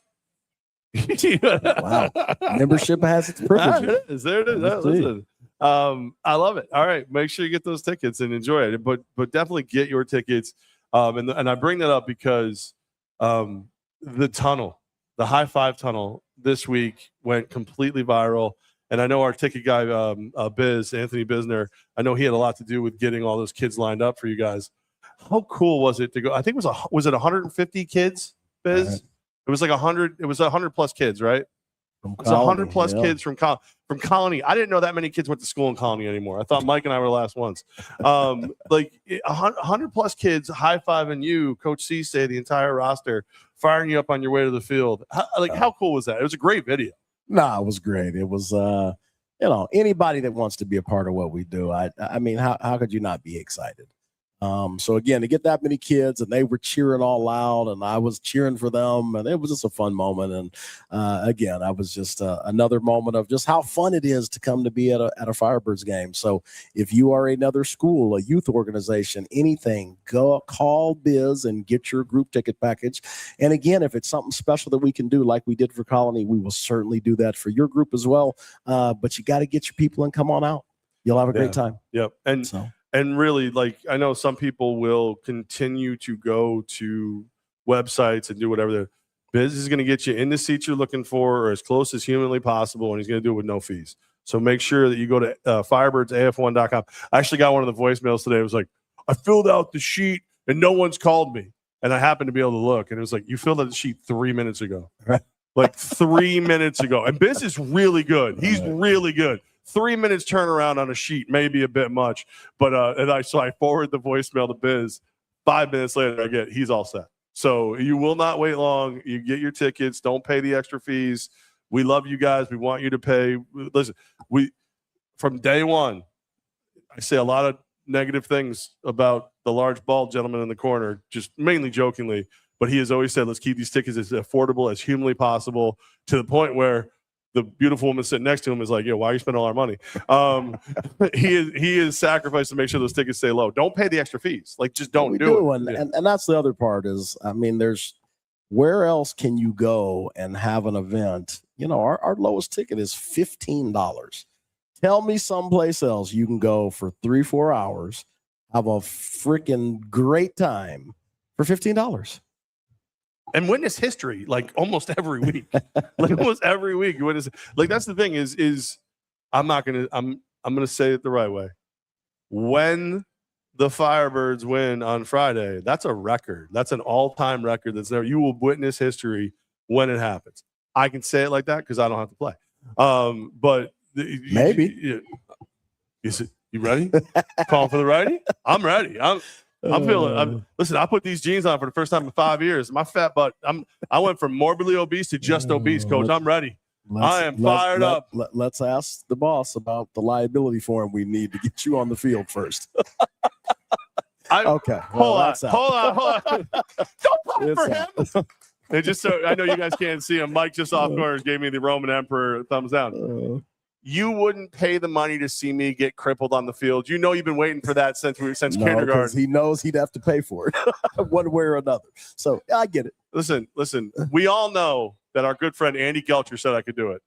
Wow. Membership has its privileges. There it is. Listen. I love it. All right. Make sure you get those tickets and enjoy it. But definitely get your tickets. And I bring that up because the tunnel, the high five tunnel this week went completely viral. And I know our ticket guy, Anthony Bisner, I know he had a lot to do with getting all those kids lined up for you guys. How cool was it to go? I think was it 150 kids, Biz? Right. It was like 100. It was 100 plus kids, right? It was 100 plus kids from Colony. I didn't know that many kids went to school in Colony anymore. I thought Mike and I were the last ones. Like 100 plus kids high-fiving you, Coach C, say the entire roster, firing you up on your way to the field. How cool was that? It was a great video. No, it was great. It was, anybody that wants to be a part of what we do. I mean, how could you not be excited? So again, to get that many kids and they were cheering all loud and I was cheering for them and it was just a fun moment. And again, I was just another moment of just how fun it is to come to be at a Firebirds game. So if you are another school, a youth organization, anything, go call Biz and get your group ticket package. And again, if it's something special that we can do like we did for Colony, we will certainly do that for your group as well. But you got to get your people and come on out. You'll have a great time. Yep. And really, like, I know some people will continue to go to websites and do whatever. Biz is going to get you in the seats you're looking for or as close as humanly possible, and he's going to do it with no fees. So make sure that you go to firebirdsaf1.com. I actually got one of the voicemails today. It was like, I filled out the sheet and no one's called me. And I happened to be able to look, and it was like, you filled out the sheet 3 minutes ago. Like 3 minutes ago. And Biz is really good. He's really good. 3 minutes turnaround on a sheet may be a bit much, but I forward the voicemail to Biz. 5 minutes later, he's all set. So you will not wait long. You get your tickets. Don't pay the extra fees. We love you guys. We want you to pay. Listen, from day one, I say a lot of negative things about the large bald gentleman in the corner, just mainly jokingly, but he has always said, let's keep these tickets as affordable as humanly possible, to the point where the beautiful woman sitting next to him is like, why are you spending all our money? He is sacrificed to make sure those tickets stay low. Don't pay the extra fees. Like, just don't do it. And that's the other part is, I mean, where else can you go and have an event? Our lowest ticket is $15. Tell me someplace else you can go for 3-4 hours, have a freaking great time for $15. And witness history, like almost every week. You witness. Like, that's the thing is I'm gonna say it the right way. When the Firebirds win on Friday, that's a record. That's an all-time record. That's there. You will witness history when it happens. I can say it like that because I don't have to play. But maybe. You ready? Calling for the righty? I'm ready. I'm feeling. Listen, I put these jeans on for the first time in 5 years. My fat butt. I went from morbidly obese to just obese, Coach. I'm ready. I am fired up. Let's ask the boss about the liability form we need to get you on the field first. Okay. Hold on. Don't pop for him. They just I know you guys can't see him. Mike just off corners gave me the Roman Emperor thumbs down. You wouldn't pay the money to see me get crippled on the field. You've been waiting for that since kindergarten. He knows he'd have to pay for it one way or another. So I get it. Listen. We all know that our good friend Andy Gelcher said I could do it.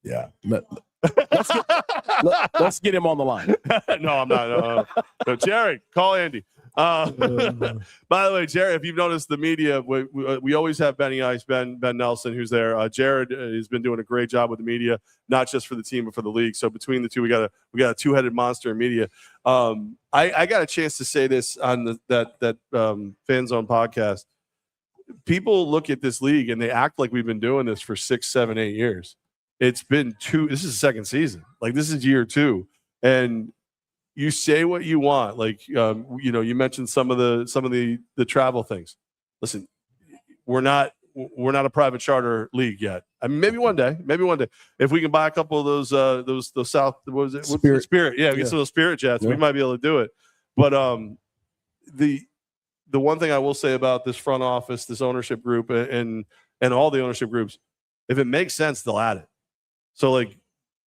Yeah. Let's get him on the line. No, I'm not. No, Jared, call Andy. By the way, Jared, if you've noticed the media, we always have Benny Ice, Ben Nelson, who's there. Jared has been doing a great job with the media, not just for the team but for the league. So between the two, we got a two-headed monster in media. I got a chance to say this on that Fan Zone podcast. People look at this league and they act like we've been doing this for 6, 7, 8 years. It's been 2. This is the second season. Like, this is year 2, and you say what you want. Like, you mentioned some of the travel things. Listen, we're not a private charter league yet. I mean, maybe one day, if we can buy a couple of those South, what was it? Spirit. Yeah, get some of those Spirit jets. We might be able to do it. But the one thing I will say about this front office, this ownership group, and all the ownership groups, if it makes sense, they'll add it. So like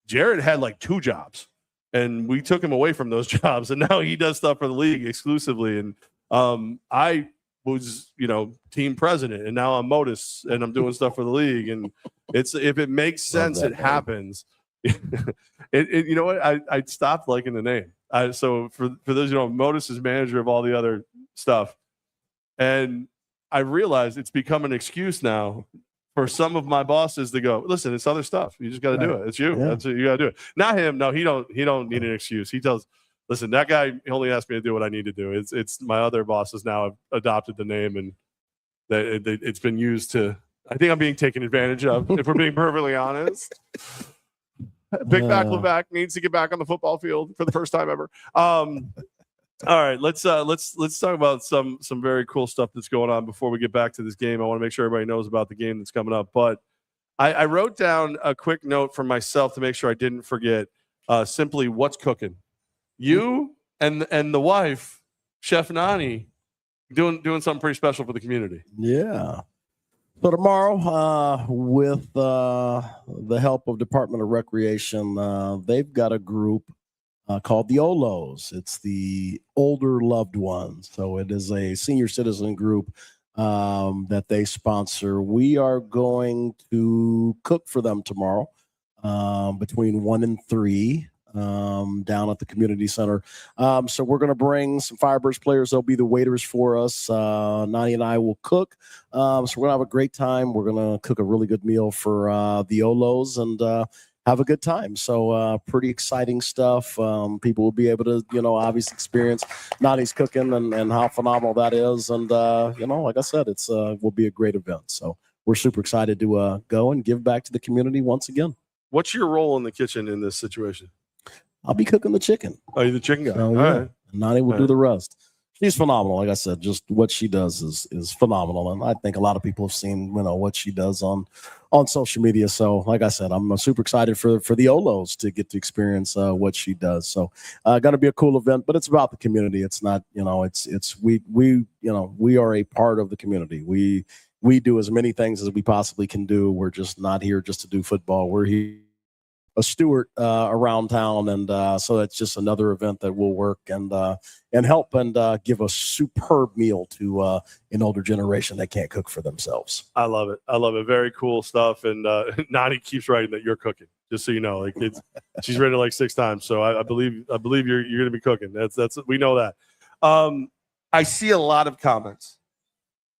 Jared had like 2 jobs, and we took him away from those jobs, and now he does stuff for the league exclusively. And I was, team president, and now I'm MOATOS, and I'm doing stuff for the league. And if it makes sense, it happens. You know what? I stopped liking the name. So for those who know, MOATOS is manager of all the other stuff, and I realized it's become an excuse now for some of my bosses to go, listen, it's other stuff. You just got to do it. It's you. Yeah. That's what you got to do it. Not him. No, he don't need an excuse. He tells, listen, that guy only asked me to do what I need to do. It's my other bosses now have adopted the name, and it's been used to. I think I'm being taken advantage of, if we're being perfectly honest. Big back Levack needs to get back on the football field for the first time ever. All right, let's talk about some very cool stuff that's going on before we get back to this game. I want to make sure everybody knows about the game that's coming up. But I wrote down a quick note for myself to make sure I didn't forget. Simply, what's cooking? You and the wife, Chef Nani, doing something pretty special for the community. Yeah. So tomorrow, with the help of Department of Recreation, they've got a group called the OLOs. It's the older loved ones. So it is a senior citizen group that they sponsor. We are going to cook for them tomorrow between 1 and 3 down at the community center. So we're going to bring some Firebirds players. They'll be the waiters for us. Nani and I will cook. So we're going to have a great time. We're going to cook a really good meal for the OLOs and have a good time. So pretty exciting stuff. People will be able to, obviously experience Nani's cooking and how phenomenal that is. And, like I said, it's will be a great event. So we're super excited to go and give back to the community once again. What's your role in the kitchen in this situation? I'll be cooking the chicken. Oh, you're the chicken guy. All right. Nani will do the rest. She's phenomenal. Like I said, just what she does is phenomenal. And I think a lot of people have seen, what she does on social media. So like I said, I'm super excited for the OLOs to get to experience what she does. So going to be a cool event, but it's about the community. It's not, we are a part of the community. We do as many things as we possibly can do. We're just not here just to do football. We're here a steward around town, and so it's just another event that will work and help and give a superb meal to an older generation that can't cook for themselves. I love it. Very cool stuff. And Nani keeps writing that you're cooking, just so you know. Like she's written it like 6 times, so I believe you're going to be cooking. That's we know that. I see a lot of comments,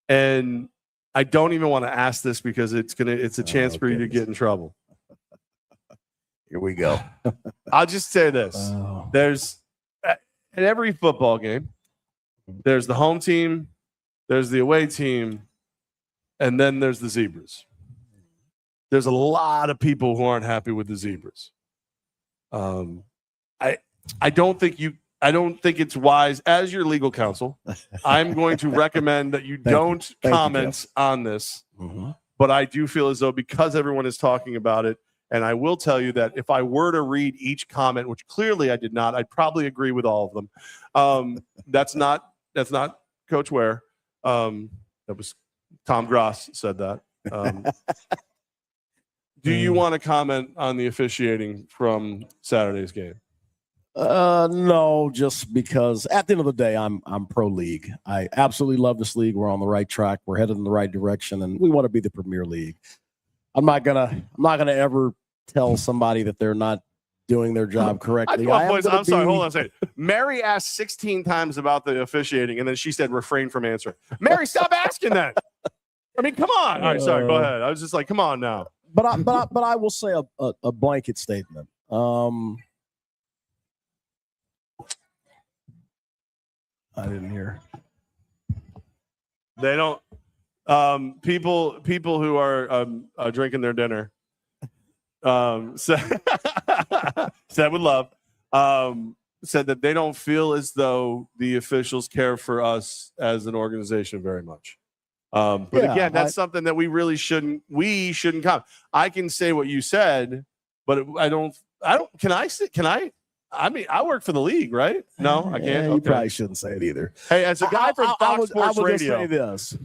and I don't even want to ask this because it's a chance for you to get in trouble. Here we go. I'll just say this. There's at every football game, there's the home team, there's the away team, and then there's the Zebras. There's a lot of people who aren't happy with the Zebras. I don't think it's wise as your legal counsel. I'm going to recommend that you don't comment on this. Mm-hmm. But I do feel as though because everyone is talking about it, and I will tell you that if I were to read each comment, which clearly I did not, I'd probably agree with all of them. That's not Coach Ware. That was Tom Gross said that. Do you want to comment on the officiating from Saturday's game? No, just because at the end of the day, I'm pro league. I absolutely love this league. We're on the right track. We're headed in the right direction, and we want to be the premier league. I'm not gonna ever tell somebody that they're not doing their job correctly. I'm sorry. Hold on a second. Mary asked 16 times about the officiating, and then she said refrain from answering. Mary, stop asking that. I mean, come on. All right, sorry. Go ahead. I was just like, come on now. But I will say a blanket statement. I didn't hear. They don't. People who are drinking their dinner said with love said that they don't feel as though the officials care for us as an organization very much. But again, that's something that we really shouldn't come. I can say what you said, but I don't, can I? I mean, I work for the league, right? No, I can't. You probably shouldn't say it either. Hey, as a guy from Fox Sports Radio, say this.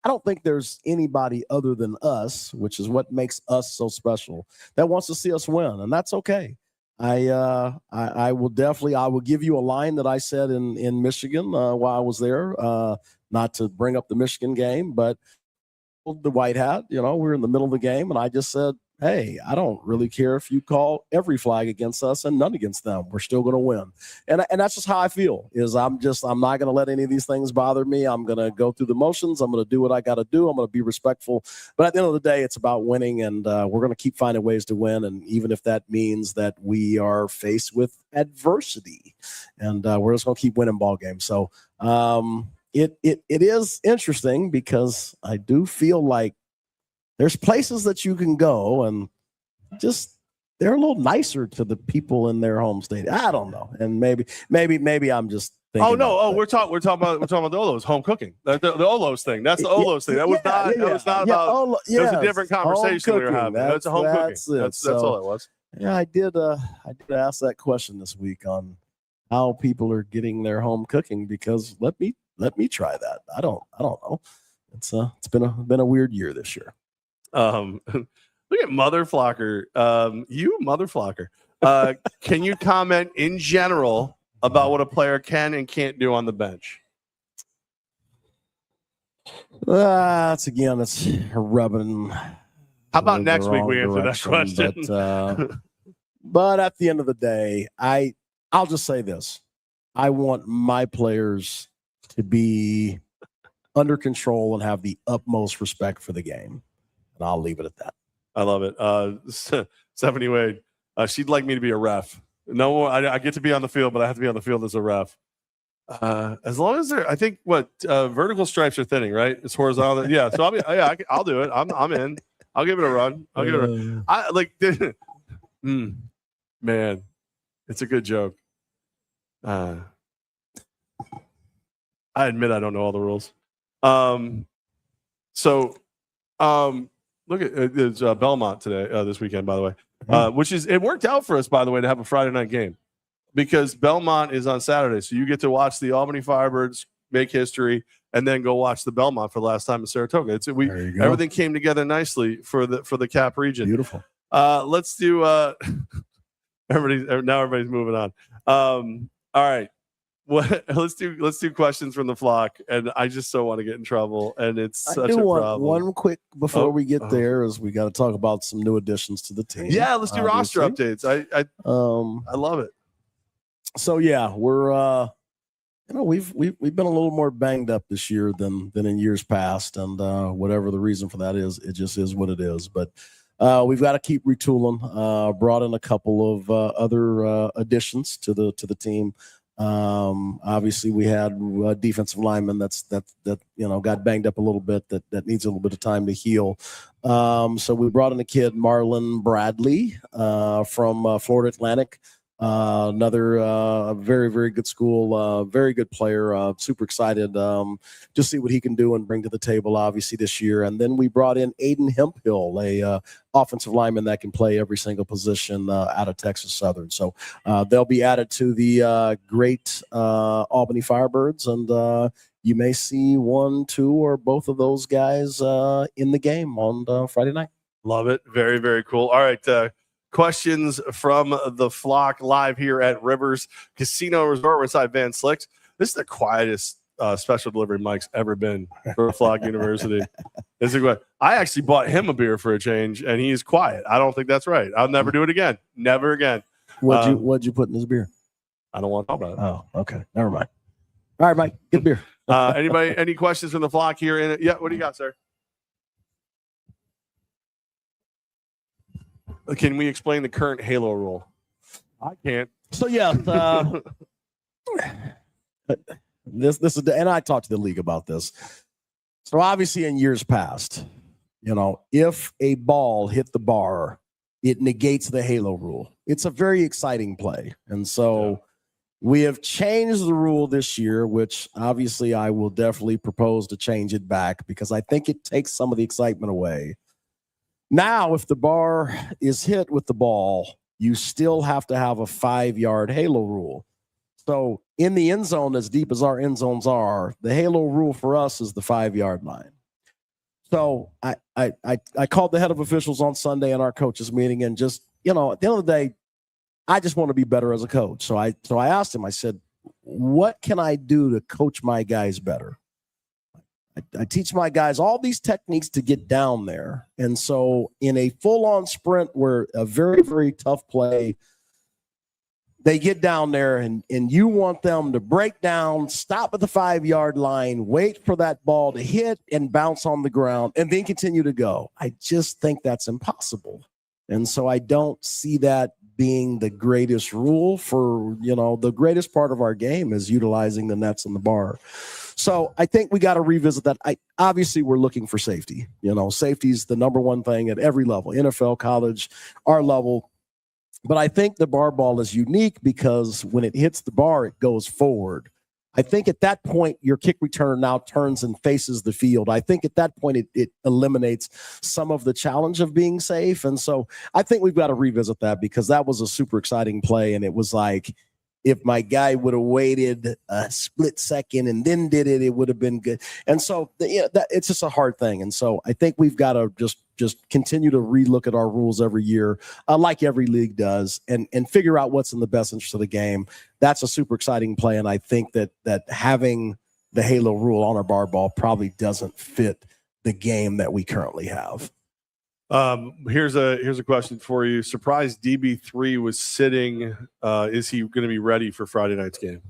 I don't think there's anybody other than us, which is what makes us so special, that wants to see us win. And that's okay. I will give you a line that I said in Michigan while I was there, not to bring up the Michigan game, but the white hat, we're in the middle of the game. And I just said, hey, I don't really care if you call every flag against us and none against them. We're still going to win. And that's just how I feel, is I'm not going to let any of these things bother me. I'm going to go through the motions. I'm going to do what I got to do. I'm going to be respectful. But at the end of the day, it's about winning, and we're going to keep finding ways to win. And even if that means that we are faced with adversity, and we're just going to keep winning ball games. So it is interesting, because I do feel like there's places that you can go and just they're a little nicer to the people in their home state. I don't know, and maybe I'm just thinking. Oh no! We're talking about the Olos home cooking. The Olos thing. That's the Olos thing. That was not about. It was a different conversation we were having. That's a home cooking. That's all it was. Yeah, I did ask that question this week on how people are getting their home cooking, because let me try that. I don't know. It's been a weird year this year. Look at Mother Flocker. You Mother Flocker. Can you comment in general about what a player can and can't do on the bench? It's rubbing. How about next week we answer that question? But at the end of the day, I'll just say this. I want my players to be under control and have the utmost respect for the game. And I'll leave it at that. I love it. Stephanie Wade, she'd like me to be a ref. No, I get to be on the field, but I have to be on the field as a ref. As long as I think vertical stripes are thinning, right? It's horizontal. Yeah. So I'll do it. I'm in. I'll give it a run. I like, man, it's a good joke. I admit I don't know all the rules. Look at it's Belmont today, this weekend, by the way, it worked out for us, by the way, to have a Friday night game, because Belmont is on Saturday. So you get to watch the Albany Firebirds make history and then go watch the Belmont for the last time in Saratoga. Everything came together nicely for the Cap region. Beautiful. Let's do everybody's moving on. All right. Let's do questions from the flock, and I just so want to get in trouble, and it's such a problem. One quick before we get there is we got to talk about some new additions to the team. Yeah, let's do roster updates. I love it. So yeah, we're we've been a little more banged up this year than in years past, and whatever the reason for that is, it just is what it is. But we've got to keep retooling. Brought in a couple of other additions to the team. Obviously we had a defensive lineman that got banged up a little bit, that needs a little bit of time to heal. So we brought in a kid, Marlon Bradley, from Florida Atlantic. Another very, very good school, very good player. Super excited to see what he can do and bring to the table, obviously, this year. And then we brought in Aiden Hemphill, a offensive lineman that can play every single position out of Texas Southern. So they'll be added to the great Albany Firebirds, and you may see one, two, or both of those guys in the game on Friday night. Love it. Very, very cool. All right. Questions from the flock live here at Rivers Casino Resort. We're inside Van Slyck's. This is the quietest special delivery Mike's ever been for Flock University. I actually bought him a beer for a change, and he's quiet. I don't think that's right. I'll never do it again. Never again. What'd you put in his beer? I don't want to talk about it. Oh, okay. Never mind. All right, Mike. Get beer. Any questions from the flock here? Yeah. What do you got, sir? Can we explain the current Halo rule? I can't. So yeah, this is, and I talked to the league about this. So obviously, in years past, if a ball hit the bar it negates the halo rule. It's a very exciting play. And so we have changed the rule this year, which obviously I will definitely propose to change it back because I think it takes some of the excitement away. Now, if the bar is hit with the ball, you still have to have a 5-yard halo rule. So in the end zone, as deep as our end zones are, the halo rule for us is the 5-yard line. So I called the head of officials on Sunday in our coaches meeting, and just, at the end of the day, I just want to be better as a coach. So I asked him, I said, what can I do to coach my guys better? I teach my guys all these techniques to get down there. And so in a full-on sprint where a very, very tough play, they get down there and you want them to break down, stop at the 5-yard line, wait for that ball to hit and bounce on the ground, and then continue to go. I just think that's impossible. And so I don't see that being the greatest rule for, the greatest part of our game is utilizing the nets and the bar. So I think we got to revisit that. Obviously we're looking for safety. Safety is the number one thing at every level, NFL, college, our level. But I think the bar ball is unique because when it hits the bar, it goes forward. I think at that point, your kick returner now turns and faces the field. I think at that point, it eliminates some of the challenge of being safe. And so I think we've got to revisit that because that was a super exciting play. And it was like, if my guy would have waited a split second and then did it, it would have been good. And so it's just a hard thing. And so I think we've got to just continue to relook at our rules every year, like every league does, and figure out what's in the best interest of the game. That's a super exciting play. And I think that having the halo rule on our bar ball probably doesn't fit the game that we currently have. Here's a question for you. Surprised DB3 was sitting. Is he going to be ready for Friday night's game?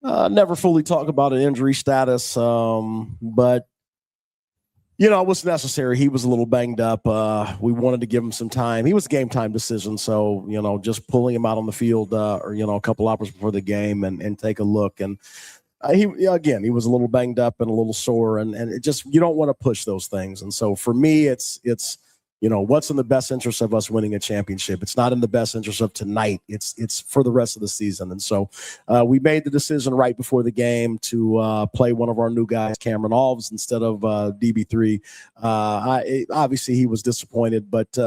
Never fully talk about an injury status, but it was necessary. He was a little banged up. We wanted to give him some time. He was a game time decision, so just pulling him out on the field, or a couple hours before the game and take a look. And he was a little banged up and a little sore, and it just, you don't want to push those things. And so for me, it's what's in the best interest of us winning a championship. It's not in the best interest of tonight. It's for the rest of the season. And so we made the decision right before the game to play one of our new guys, Cameron Alves, instead of DB3. Obviously he was disappointed, but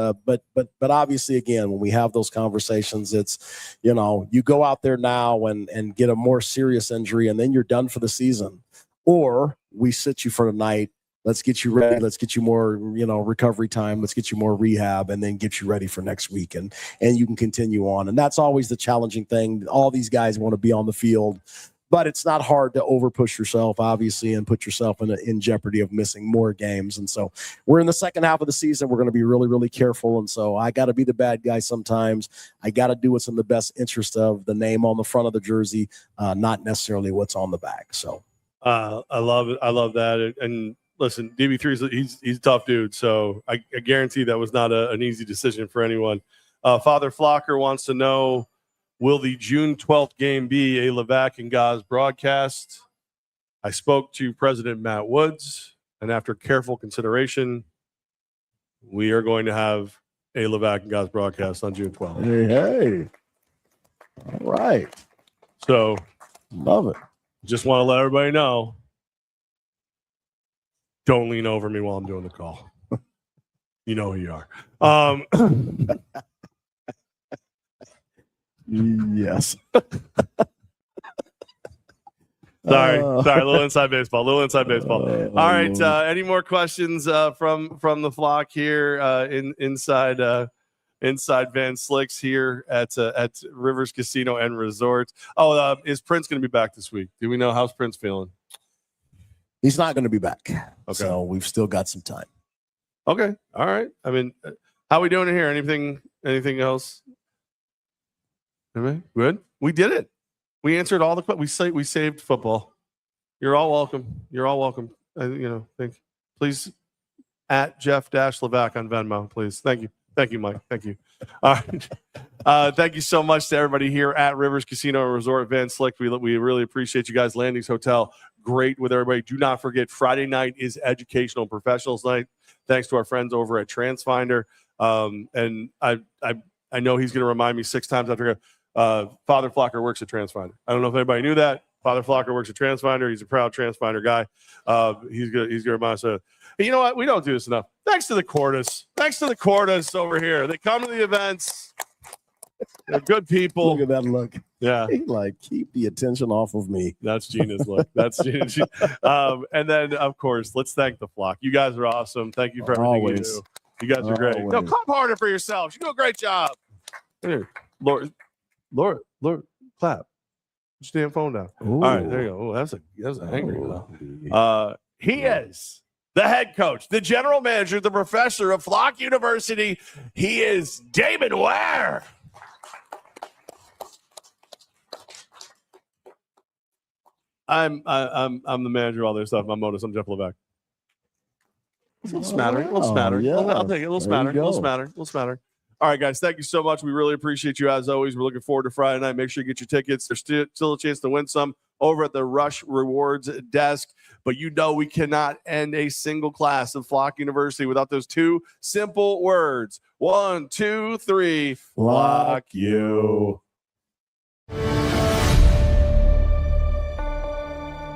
obviously, again, when we have those conversations, it's, you go out there now and get a more serious injury and then you're done for the season, or we sit you for tonight. Let's get you ready. Let's get you more, recovery time. Let's get you more rehab and then get you ready for next week. And you can continue on. And that's always the challenging thing. All these guys want to be on the field, but it's not hard to overpush yourself, obviously, and put yourself in jeopardy of missing more games. And so we're in the second half of the season. We're going to be really, really careful. And so I got to be the bad guy sometimes. I got to do what's in the best interest of the name on the front of the jersey, not necessarily what's on the back. So I love it. I love that. And listen, DB3 he's a tough dude, so I guarantee that was not an easy decision for anyone. Father Flocker wants to know, will the June 12th game be a Levack and Gaz broadcast? I spoke to President Matt Woods, and after careful consideration, we are going to have a Levack and Gaz broadcast on June 12th. Hey. All right. So, love it. Just want to let everybody know. Don't lean over me while I'm doing the call. You know who you are. Yes. Sorry, a little inside baseball. All right. Any more questions from the flock here inside Van Slyck's here at Rivers Casino and Resort? Is Prince going to be back this week? Do we know how's Prince feeling? He's not going to be back. Okay. So we've still got some time. Okay. All right. I mean, how are we doing here? Anything else? Good. We did it. We answered all the questions. We saved football. You're all welcome. Please at Jeff-Levack on Venmo, please. Thank you, Mike. Thank you. All right. Thank you so much to everybody here at Rivers Casino and Resort Van Slyck. We really appreciate you guys. Landings Hotel, great with everybody. Do not forget, Friday night is Educational Professionals Night. Thanks to our friends over at TransFinder. And I know he's going to remind me 6 times after Father Flocker works at TransFinder. I don't know if anybody knew that. Father Flocker works at TransFinder. He's a proud TransFinder guy. He's going to remind us. You know what? We don't do this enough. Thanks to the Cordas over here. They come to the events. They're good people. Look at that look. Yeah. Like, keep the attention off of me. That's Gina's look. That's Gina. And then, of course, let's thank the flock. You guys are awesome. Thank you for everything you do. You guys are great. No, clap harder for yourselves. You do a great job. Here, Laura, clap. Put your damn phone down. Ooh. All right, there you go. Oh, that's an angry one. He is the head coach, the general manager, the professor of Flock University. He is Damon Ware. I'm the manager of all this stuff. I'm MOATOS. I'm Jeff Levack. A little smattering. Yeah. I'll take it. A little smattering. All right, guys. Thank you so much. We really appreciate you as always. We're looking forward to Friday night. Make sure you get your tickets. There's still a chance to win some over at the Rush Rewards desk. But you know we cannot end a single class of Flock University without those 2 simple words. 1, 2, 3. Flock you.